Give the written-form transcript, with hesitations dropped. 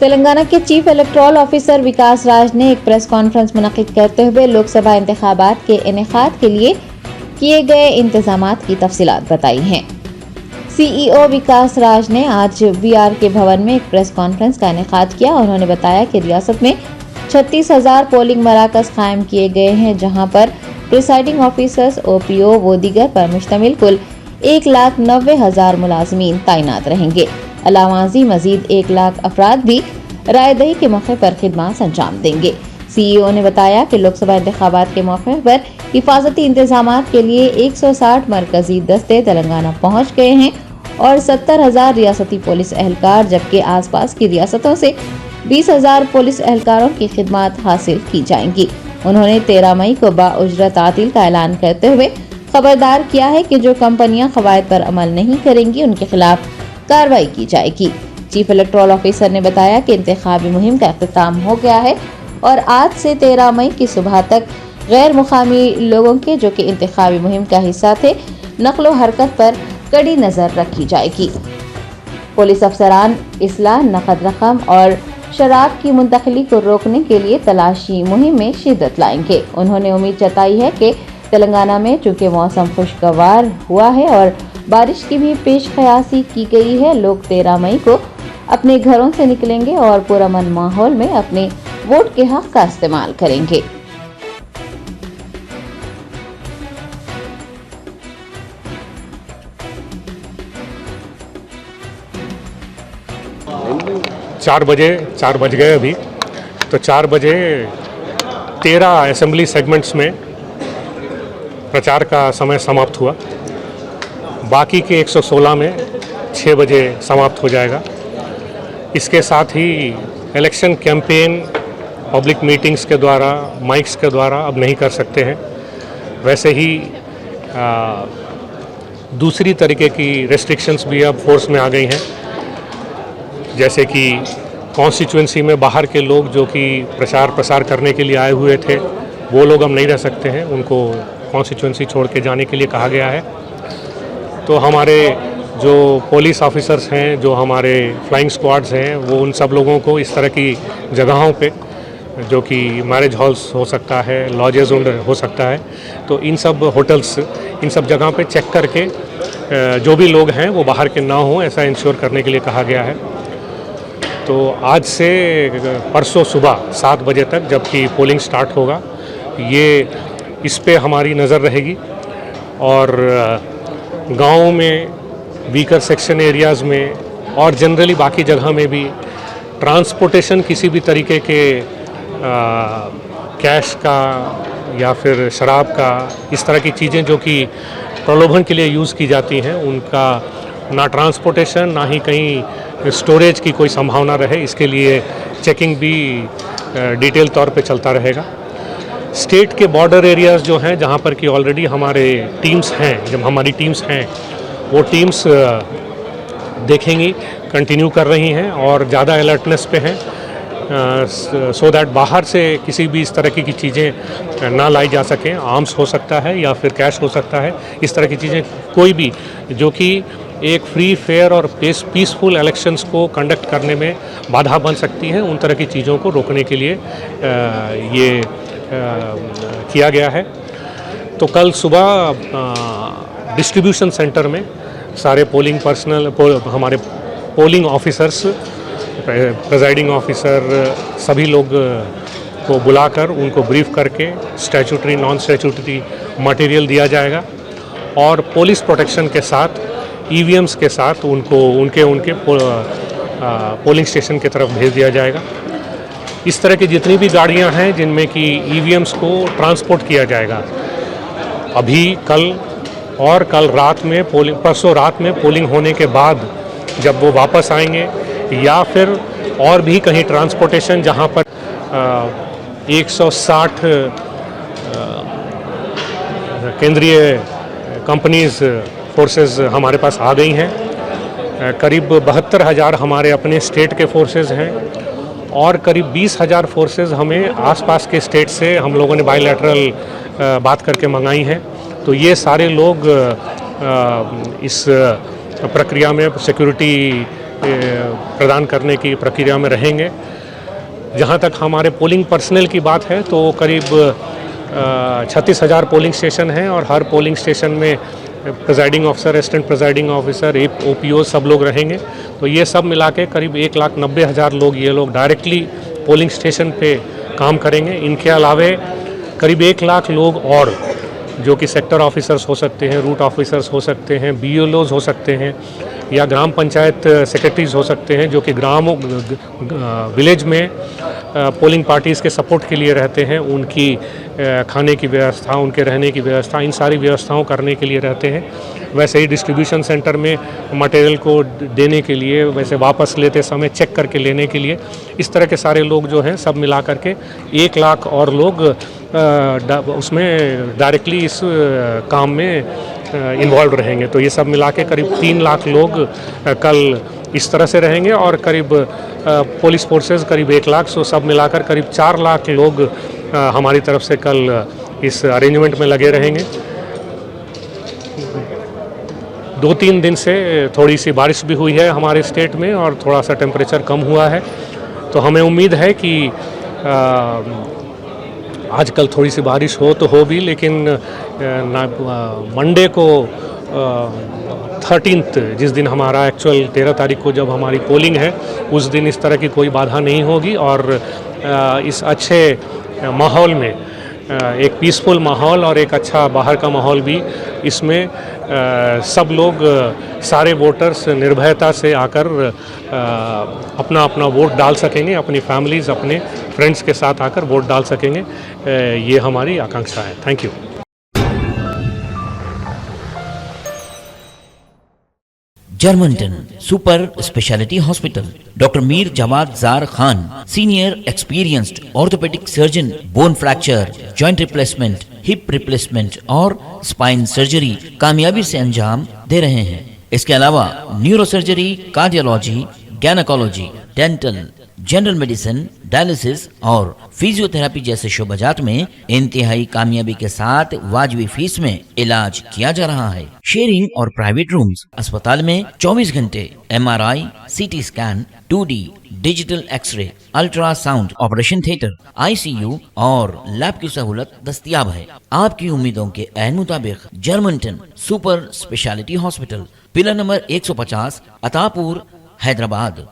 तेलंगाना के chief electoral officer विकास राज ने एक प्रेस कॉन्फ्रेंस मुनक्किद करते हुए लोकसभा इंतखाबात के इनेकाद के लिए किए गए इंतजामात की तफसीलात बताई हैं। सीईओ विकास राज ने आज बीआरके भवन में एक प्रेस कॉन्फ्रेंस का इनेकाद किया। उन्होंने बताया कि रियासत में 36,000 पोलिंग मराकज कायम किए गए हैं, जहां पर प्रिसाइडिंग ऑफिसर्स, ओपीओ व दीगर पर मुश्तमिल कुल 1,90,000 मुलाजमीन तैनात रहेंगे। अलावाजी मजीद 1 लाख अफराद भी रायदही के मौके पर खिदमत अंजाम देंगे। सीईओ ने बताया कि लोकसभा इंतखाबात के मौके पर हिफाजती इंतजामात के लिए 160 मरकजी दस्ते तेलंगाना पहुंच गए हैं और 70,000 रियासती पुलिस एहलकार, जबकि आसपास की रियासतों से 20,000 पुलिस एहलकारों की खिदमत हासिल की जाएंगी। उन्होंने 13 मई को बाउजरत तातील का ऐलान करते हुए खबरदार किया है कि जो कंपनियां कवायद पर अमल नहीं करेंगी उनके खिलाफ कार्रवाई की जाएगी। चीफ इलेक्टोरल ऑफिसर ने बताया कि इंतखाबी मुहिम का अख्तिताम हो गया है और आज से 13 मई की सुबह तक गैर मुकामी लोगों के, जो कि इंतखाबी मुहिम का हिस्सा थे, नकलो हरकत पर कड़ी नजर रखी जाएगी। पुलिस अफसरान इसलाह, नकद रकम और शराब की मुंतकली को रोकने के लिए तलाशी मुहिम में शिद्दत लाएंगे। उन्होंने उम्मीद जताई है कि तेलंगाना में चूंकि मौसम खुशगवार हुआ है और बारिश की भी पेश क़यासी की गई है, लोग 13 मई को अपने घरों से निकलेंगे और पुरअमन माहौल में अपने वोट के हक का इस्तेमाल करेंगे। चार बज गए अभी, तो 4 बजे 13 असेंबली सेगमेंट्स में प्रचार का समय समाप्त हुआ। बाकी के 116 में 6 बजे समाप्त हो जाएगा। इसके साथ ही इलेक्शन कैंपेन पब्लिक मीटिंग्स के द्वारा, माइक्स के द्वारा अब नहीं कर सकते हैं। वैसे ही दूसरी तरीके की रेस्ट्रिक्शंस भी अब फोर्स में आ गई हैं, जैसे कि कॉन्स्टिट्यूंसी में बाहर के लोग जो कि प्रचार प्रसार करने के लिए आए हुए थे, वो लोग अब नहीं रह सकते हैं, उनको कॉन्स्टिट्यूंसी छोड़ के जाने के लिए कहा गया है। तो हमारे जो पुलिस ऑफिसर्स हैं, जो हमारे फ्लाइंग स्क्वाड्स हैं, वो उन सब लोगों को इस तरह की जगहों पे, जो कि मैरिज हॉल्स हो सकता है, लॉजेस हो सकता है, तो इन सब होटल्स, इन सब जगहों पे चेक करके जो भी लोग हैं वो बाहर के ना हों, ऐसा इंश्योर करने के लिए कहा गया है। तो आज से परसों सुबह 7 बजे तक जबकि पोलिंग स्टार्ट होगा, ये इस पे हमारी नज़र रहेगी और गाँव में, वीकर सेक्शन एरियाज़ में और जनरली बाकी जगह में भी ट्रांसपोर्टेशन किसी भी तरीके के कैश का या फिर शराब का, इस तरह की चीज़ें जो कि प्रलोभन के लिए यूज़ की जाती हैं, उनका ना ट्रांसपोर्टेशन, ना ही कहीं स्टोरेज की कोई संभावना रहे, इसके लिए चेकिंग भी डिटेल तौर पे चलता रहेगा। स्टेट के बॉर्डर एरियाज़ जो हैं, जहाँ पर कि ऑलरेडी हमारे टीम्स हैं, जब हमारी टीम्स हैं वो टीम्स देखेंगी, कंटिन्यू कर रही हैं और ज़्यादा अलर्टनेस पे हैं, सो दैट बाहर से किसी भी इस तरह की चीज़ें ना लाई जा सकें। आर्म्स हो सकता है या फिर कैश हो सकता है, इस तरह की चीज़ें कोई भी जो कि एक फ्री, फेयर और पीसफुल इलेक्शंस को कंडक्ट करने में बाधा बन सकती हैं, उन तरह की चीज़ों को रोकने के लिए ये किया गया है। तो कल सुबह डिस्ट्रीब्यूशन सेंटर में सारे पोलिंग पर्सनल, हमारे पोलिंग ऑफिसर्स, प्रिजाइडिंग ऑफिसर, सभी लोग को बुलाकर उनको ब्रीफ करके स्टैट्यूटरी, नॉन स्टैट्यूटरी मटेरियल दिया जाएगा और पुलिस प्रोटेक्शन के साथ, ईवीएम्स के साथ उनको उनके पोलिंग स्टेशन की तरफ भेज दिया जाएगा। इस तरह की जितनी भी गाड़ियां हैं जिनमें कि ईवीएम्स को ट्रांसपोर्ट किया जाएगा, अभी कल और कल रात में पोलिंग, परसों रात में पोलिंग होने के बाद जब वो वापस आएंगे, या फिर और भी कहीं ट्रांसपोर्टेशन जहां पर 160 केंद्रीय कंपनीज, फोर्सेस हमारे पास आ गई हैं। करीब 72,000 हमारे अपने स्टेट के फोर्सेस हैं और करीब 20,000 फोर्सेस हमें आसपास के स्टेट से हम लोगों ने बायलैटरल बात करके मंगाई हैं। तो ये सारे लोग इस प्रक्रिया में, सिक्योरिटी प्रदान करने की प्रक्रिया में रहेंगे। जहाँ तक हमारे पोलिंग पर्सनल की बात है तो करीब 36,000 पोलिंग स्टेशन हैं और हर पोलिंग स्टेशन में presiding officer, assistant presiding officer, OPO सब लोग रहेंगे। तो ये सब मिला के करीब 1,90,000 लोग ये लोग डायरेक्टली पोलिंग स्टेशन पे काम करेंगे। इनके अलावे करीब 1 लाख लोग और जो कि सेक्टर ऑफिसर्स हो सकते हैं, रूट ऑफिसर्स हो सकते हैं, BLOs हो सकते हैं या ग्राम पंचायत सेक्रेटरीज हो सकते हैं, जो कि विलेज में पोलिंग पार्टीज़ के सपोर्ट के लिए रहते हैं। उनकी खाने की व्यवस्था, उनके रहने की व्यवस्था, इन सारी व्यवस्थाओं करने के लिए रहते हैं। वैसे ही डिस्ट्रीब्यूशन सेंटर में मटेरियल को देने के लिए, वैसे वापस लेते समय चेक करके लेने के लिए, इस तरह के सारे लोग जो हैं सब मिला करके 1 लाख और लोग उसमें डायरेक्टली इस काम में इन्वॉल्व रहेंगे। तो ये सब मिला के करीब 3 लाख लोग कल इस तरह से रहेंगे और करीब पुलिस फोर्सेस करीब 1 लाख, सो सब मिलाकर करीब 4 लाख लोग हमारी तरफ से कल इस अरेंजमेंट में लगे रहेंगे। 2-3 दिन से थोड़ी सी बारिश भी हुई है हमारे स्टेट में और थोड़ा सा टेम्परेचर कम हुआ है, तो हमें उम्मीद है कि आजकल थोड़ी सी बारिश हो तो हो भी, लेकिन मंडे को 13th जिस दिन हमारा एक्चुअल 13 तारीख को जब हमारी पोलिंग है, उस दिन इस तरह की कोई बाधा नहीं होगी और इस अच्छे माहौल में एक पीसफुल माहौल और एक अच्छा बाहर का माहौल भी इसमें सब लोग, सारे वोटर्स निर्भयता से आकर अपना अपना वोट डाल सकेंगे, अपनी फैमिलीज़, अपने फ्रेंड्स के साथ आकर वोट डाल सकेंगे। ये हमारी आकांक्षा है। Thank you. Germanton super speciality hospital, doctor Mir Jawad Zar Khan, senior experienced orthopaedic surgeon, bone fracture, joint replacement, hip replacement और स्पाइन सर्जरी कामयाबी से अंजाम दे रहे हैं। इसके अलावा neuro surgery, cardiology, gynaecology, dental, general medicine, dialysis और फिजियोथेरेपी जैसे शोबाजात में इंतहाई कामयाबी के साथ वाजिबी फीस में इलाज किया जा रहा है। शेयरिंग और प्राइवेट रूम्स, अस्पताल में 24 घंटे MRI, CT scan, 2D digital x ray, ultrasound, operation theatre, ICU और लैब की सहूलत दस्तयाब है। आपकी उम्मीदों के ऐन मुताबिक Germanton super speciality hospital, pillar number 150, Attapur, Hyderabad.